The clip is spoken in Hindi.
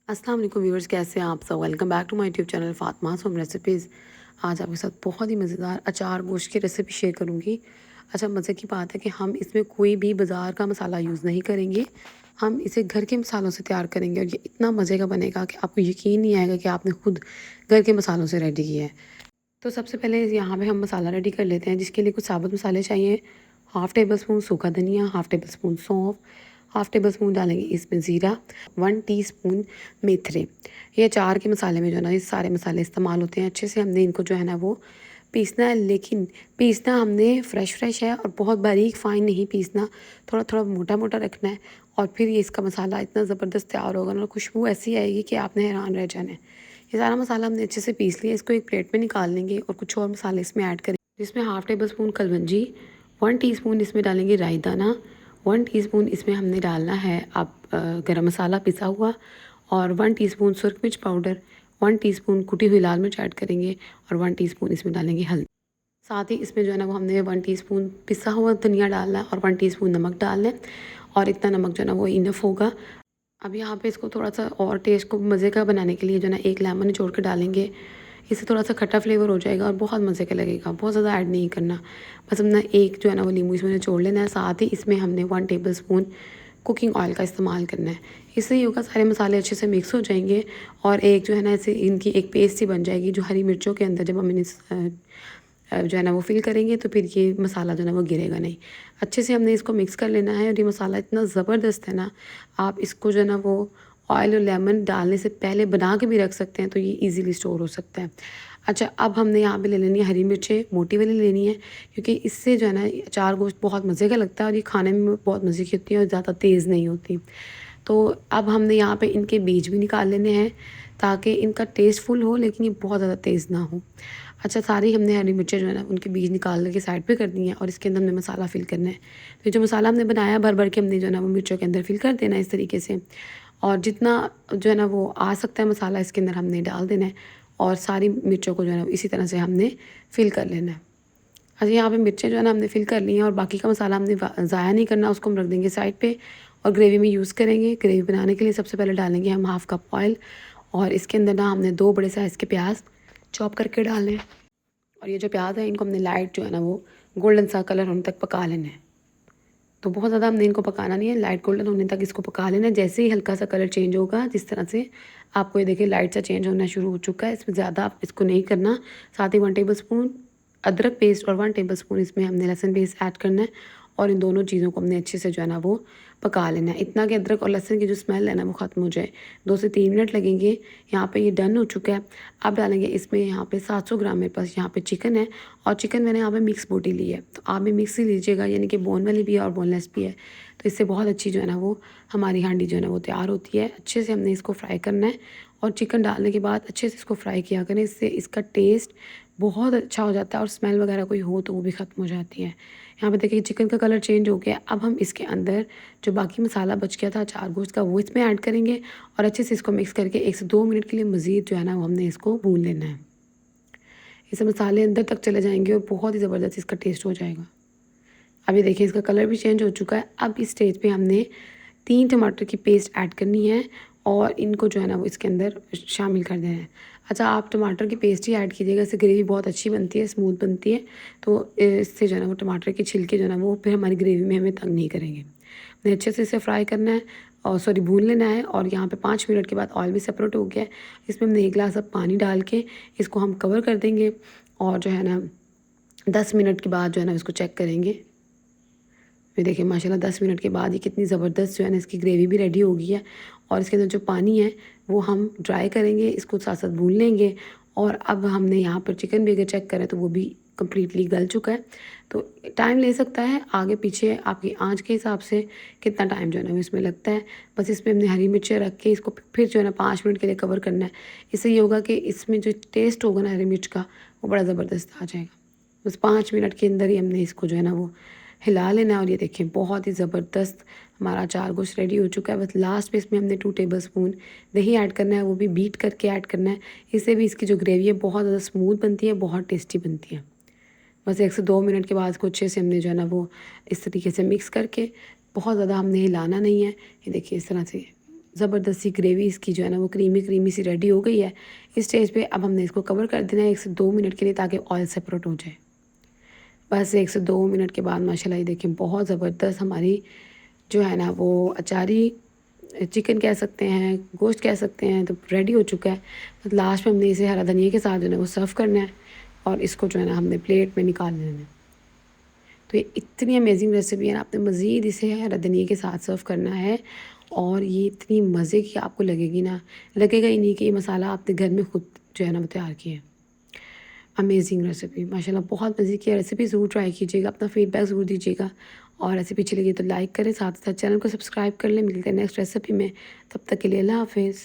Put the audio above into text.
अस्सलाम वालेकुम व्यूअर्स, कैसे हैं आप सब। Welcome back to my YouTube channel Fatima's home recipes. आज आपके साथ बहुत ही मज़ेदार अचार गोश्त की रेसिपी शेयर करूंगी। अच्छा, मज़े की बात है कि हम इसमें कोई भी बाज़ार का मसाला यूज़ नहीं करेंगे। हम इसे घर के मसालों से तैयार करेंगे और ये इतना मज़े का बनेगा कि आपको यकीन नहीं आएगा कि आपने खुद घर के मसालों से रेडी किया है। तो सबसे पहले यहाँ पे हम मसाला रेडी कर लेते हैं, जिसके लिए कुछ साबुत मसाले चाहिए। हाफ़ टेबल स्पून सूखा धनिया, हाफ़ टेबल स्पून सौंफ, हाफ़ टेबल स्पून डालेंगे इसमें ज़ीरा, 1 टीस्पून मेथरे। ये अचार के मसाले में जो है ना, ये सारे मसाले इस्तेमाल होते हैं। अच्छे से हमने इनको जो है ना वो पीसना है, लेकिन पीसना हमने फ्रेश है और बहुत बारीक फ़ाइन नहीं पीसना, थोड़ा थोड़ा मोटा मोटा रखना है। और फिर ये इसका मसाला इतना ज़बरदस्त तैयार होगा ना, खुशबू ऐसी आएगी कि आपने हैरान रह जाना है। ये सारा मसाला हमने अच्छे से पीस लिया। इसको एक प्लेट में निकाल लेंगे और कुछ और मसाले इसमें ऐड करेंगे, जिसमें half table spoon kalonji, 1 teaspoon इसमें डालेंगे राई दाना, 1 टीस्पून इसमें हमने डालना है आप गरम मसाला पिसा हुआ, और 1 टीस्पून सुरख मिर्च पाउडर, 1 टीस्पून कुटी हुई लाल मिर्च ऐड करेंगे, और 1 टीस्पून इसमें डालेंगे हल्दी। साथ ही इसमें जो है ना वो हमने 1 टीस्पून पिसा हुआ धनिया डालना है और 1 टीस्पून नमक डालना है, और इतना नमक जो है ना वो इनफ होगा। अब यहाँ पे इसको थोड़ा-सा और टेस्ट को मज़े का बनाने के लिए जो है ना 1 लेमन निचोड़ के डालेंगे। इससे थोड़ा-सा खट्टा फ्लेवर हो जाएगा और बहुत मज़े का लगेगा। बहुत ज़्यादा ऐड नहीं करना। बस हमने एक जो है ना वो नींबू इसमें निचोड़ लेना है। साथ ही इसमें हमने 1 टेबल स्पून कुकिंग ऑयल का इस्तेमाल करना है। इससे ये होगा, सारे मसाले अच्छे से मिक्स हो जाएंगे और एक जो है ना ऐसे इनकी एक पेस्ट सी बन जाएगी, जो हरी मिर्चों के अंदर जब हम इन्हें जो है ना वो फिल करेंगे तो फिर ये मसाला जो है ना वो गिरेगा नहीं। अच्छे से हमने इसको मिक्स कर लेना है और ये मसाला इतना ज़बरदस्त है ना, आप इसको जो है ना वो ऑयल और लेमन डालने से पहले बना के भी रख सकते हैं, तो ये इजीली स्टोर हो सकता है। अच्छा, अब हमने यहाँ पे ले लेनी है हरी मिर्चें, मोटी वाली लेनी है, क्योंकि इससे जो है ना अचार गोश्त बहुत मज़े का लगता है और ये खाने में बहुत मज़े की होती है और ज़्यादा तेज़ नहीं होती। तो अब हमने यहाँ पे इनके बीज भी निकाल लेने हैं, ताकि इनका टेस्टफुल हो लेकिन ये बहुत ज़्यादा तेज़ ना हो। अच्छा, सारी हमने हरी मिर्चें जो है ना उनके बीज निकाल के साइड पे कर दी हैं और इसके अंदर हमने मसाला फ़िल करना है। तो जो मसाला हमने बनाया भर भर के हमने जो है ना वो मिर्चों के अंदर फ़िल कर देना है इस तरीके से, और जितना जो है ना वो आ सकता है मसाला इसके अंदर हमने डाल देना है, और सारी मिर्चों को जो है ना इसी तरह से हमने फ़िल कर लेना है। अच्छा, यहाँ पे मिर्चें जो है ना हमने फ़िल कर ली हैं और बाकी का मसाला हमने ज़ाया नहीं करना, उसको हम रख देंगे साइड पे और ग्रेवी में यूज़ करेंगे। ग्रेवी बनाने के लिए सबसे पहले डालेंगे हम हाफ़ कप ऑयल, और इसके अंदर ना हमने 2 बड़े साइज़ के प्याज चॉप करके डालने हैं, और ये जो प्याज है इनको हमने लाइट जो है ना वो गोल्डन सा कलर होने तक पका लेना है। तो बहुत ज़्यादा हमने इनको पकाना नहीं है, लाइट गोल्डन होने तक इसको पका लेना है। जैसे ही हल्का सा कलर चेंज होगा, जिस तरह से आपको ये देखिए लाइट सा चेंज होना शुरू हो चुका है, इसमें ज़्यादा आप इसको नहीं करना। साथ ही 1 टेबल स्पून अदरक पेस्ट और 1 टेबल स्पून इसमें हमने लहसुन पेस्ट ऐड करना है, और इन दोनों चीज़ों को हमने अच्छे से जो है ना वो पका लेना है, इतना कि अदरक और लहसुन की जो स्मेल है ना वो ख़त्म हो जाए। 2 से 3 मिनट लगेंगे। यहाँ पे ये डन हो चुका है। अब डालेंगे इसमें यहाँ पे 700 ग्राम मेरे पास यहाँ पे चिकन है, और चिकन मैंने यहाँ पे मिक्स बोटी ली है, तो आप भी मिक्स ही लीजिएगा, यानी कि बोन वाली भी है और बोनलेस भी है। तो इससे बहुत अच्छी जो है ना वो हमारी हांडी जो है ना वो तैयार होती है। अच्छे से हमने इसको फ्राई करना है, और चिकन डालने के बाद अच्छे से इसको फ्राई किया करें, इससे इसका टेस्ट बहुत अच्छा हो जाता है और स्मेल वगैरह कोई हो तो वो भी ख़त्म हो जाती है। यहाँ पे देखिए चिकन का कलर चेंज हो गया। अब हम इसके अंदर जो बाकी मसाला बच गया था अचार गोश्त का, वो इसमें ऐड करेंगे, और अच्छे से इसको मिक्स करके 1 से 2 मिनट के लिए मज़ीद जो है ना वो हमने इसको भून लेना है। ये सब मसाले अंदर तक चले जाएंगे और बहुत ही ज़बरदस्त इसका टेस्ट हो जाएगा। अभी देखिए इसका कलर भी चेंज हो चुका है। अब इस स्टेज पे हमने 3 टमाटर की पेस्ट ऐड करनी है, और इनको जो है ना वो इसके अंदर शामिल कर देना है। अच्छा, आप टमाटर की पेस्ट ही ऐड कीजिएगा, इससे ग्रेवी बहुत अच्छी बनती है, स्मूथ बनती है। तो इससे जो है ना वो टमाटर के छिलके जो है ना वो फिर हमारी ग्रेवी में हमें तंग नहीं करेंगे। हमें अच्छे से इसे फ्राई करना है, और सॉरी भून लेना है। और यहाँ पे 5 मिनट के बाद ऑयल भी सेपरेट हो गया है। इसमें हमने 1 गिलास अब पानी डाल के इसको हम कवर कर देंगे, और जो है ना 10 मिनट के बाद जो है ना इसको चेक करेंगे। फिर देखिए माशाल्लाह 10 मिनट के बाद ये कितनी ज़बरदस्त जो है ना इसकी ग्रेवी भी रेडी हो गई है, और इसके अंदर जो पानी है वो हम ड्राई करेंगे, इसको साथ साथ भून लेंगे। और अब हमने यहाँ पर चिकन भी अगर चेक करें तो वो भी कम्प्लीटली गल चुका है। तो टाइम ले सकता है आगे पीछे आपकी आंच के हिसाब से, कितना टाइम जो है ना वो इसमें लगता है। बस इसमें हमने हरी मिर्चें रख के इसको फिर जो है ना 5 मिनट के लिए कवर करना है। इससे ये होगा कि इसमें जो टेस्ट होगा ना हरी मिर्च का, वो बड़ा ज़बरदस्त आ जाएगा। बस 5 मिनट के अंदर ही हमने इसको जो है ना वो हिला लेना है, और ये देखिए बहुत ही ज़बरदस्त हमारा अचार गोश्त रेडी हो चुका है। बस लास्ट में इसमें हमने 2 टेबल स्पून दही ऐड करना है, वो भी बीट करके ऐड करना है। इससे भी इसकी जो ग्रेवी है बहुत ज़्यादा स्मूथ बनती है, बहुत टेस्टी बनती है। बस 1 से 2 मिनट के बाद इसको अच्छे से हमने जो है ना वो इस तरीके से मिक्स करके, बहुत ज़्यादा हमने हिलाना नहीं है। ये देखिए इस तरह से ज़बरदस्ती ग्रेवी इसकी जो है ना वो क्रीमी क्रीमी सी रेडी हो गई है। इस स्टेज पे अब हमने इसको कवर कर देना है 1 से 2 मिनट के लिए, ताकि ऑयल सेपरेट हो जाए। बस 1 से 2 मिनट के बाद माशाल्लाह ये देखिए बहुत ज़बरदस्त हमारी जो है ना वो अचारी चिकन कह सकते हैं, गोश्त कह सकते हैं, तो रेडी हो चुका है। तो लास्ट में हमने इसे हरा धनिया के साथ जो है ना वो सर्व करना है, और इसको जो है ना हमने प्लेट में निकाल लेना है। तो ये इतनी अमेजिंग रेसिपी है ना, आपने मज़ीद इसे हरा धनिया के साथ सर्व करना है, और ये इतनी मज़े की आपको लगेगी ना, लगेगा ही नहीं कि ये मसाला आपने घर में खुद जो है ना वो तैयार किया है। अमेजिंग रेसिपी माशाल्लाह, बहुत मज़े की रेसिपी, ज़रूर ट्राई कीजिएगा, अपना फीडबैक ज़रूर दीजिएगा, और रेसिपी अच्छी लगी तो लाइक करें, साथ ही साथ चैनल को सब्सक्राइब कर लें। मिलते हैं नेक्स्ट रेसिपी में, तब तक के लिए अल्लाह हाफ़िज़।